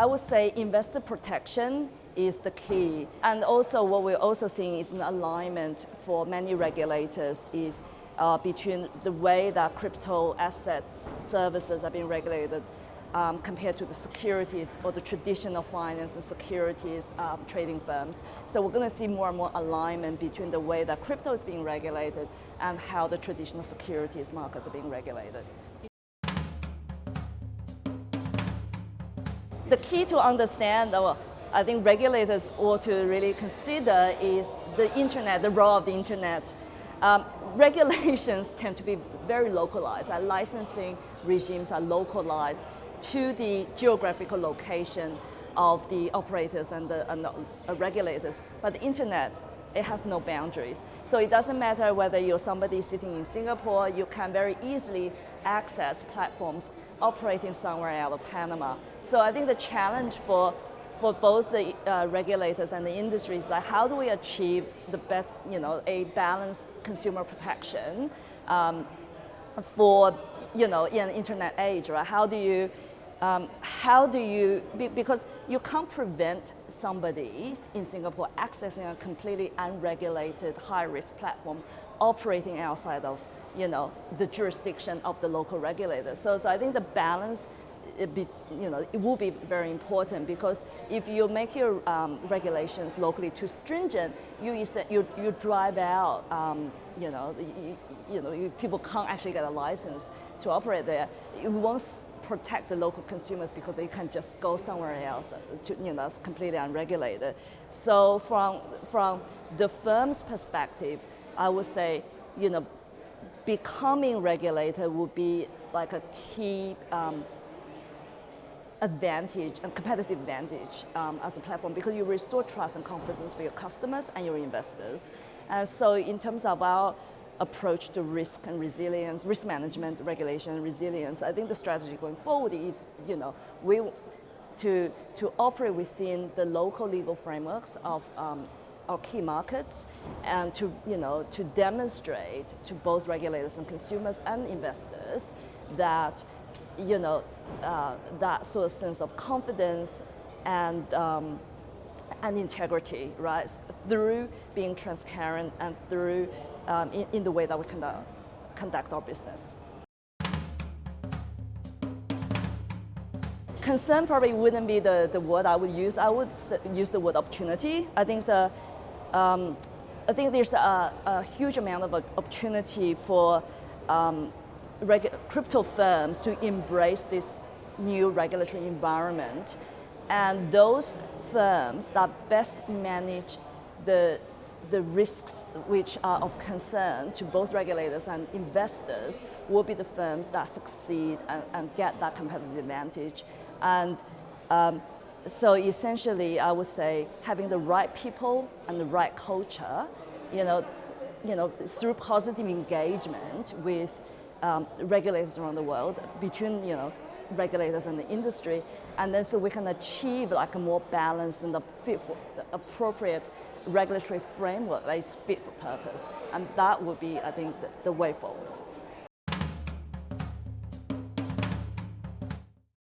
I would say investor protection is the key. And also what we're also seeing is an alignment for many regulators is between the way that crypto assets services are being regulated compared to the securities or the traditional finance and securities trading firms. So we're going to see more and more alignment between the way that crypto is being regulated and how the traditional securities markets are being regulated. The key to understand, I think regulators ought to really consider is the internet, the role of the internet. Regulations tend to be very localized. Our licensing regimes are localized to the geographical location of the operators and the regulators. But the internet, it has no boundaries. So it doesn't matter whether you're somebody sitting in Singapore, you can very easily access platforms operating somewhere out of Panama. So I think the challenge for both the regulators and the industry is like, how do we achieve a balanced consumer protection for in an internet age, right? How do you, because you can't prevent somebody in Singapore accessing a completely unregulated high-risk platform operating outside of the jurisdiction of the local regulator. So I think the balance, it will be very important, because if you make your regulations locally too stringent, you drive out, people can't actually get a license to operate there. It won't protect the local consumers because they can just go somewhere else that's completely unregulated. So from the firm's perspective, I would say, becoming regulator would be like a key advantage and competitive advantage as a platform, because you restore trust and confidence for your customers and your investors. And so in terms of our approach to risk and resilience, risk management, regulation, and resilience, I think the strategy going forward is, to operate within the local legal frameworks of our key markets, and to demonstrate to both regulators and consumers and investors that that sort of sense of confidence and integrity, right, through being transparent and through in the way that we conduct our business. Concern probably wouldn't be the word I would use. I would use the word opportunity. I think there's a huge amount of opportunity for crypto firms to embrace this new regulatory environment, and those firms that best manage the risks which are of concern to both regulators and investors will be the firms that succeed and get that competitive advantage. And so essentially, I would say having the right people and the right culture, through positive engagement with regulators around the world, between regulators and the industry, and then so we can achieve like a more balanced and appropriate regulatory framework that is fit for purpose, and that would be, I think, the way forward.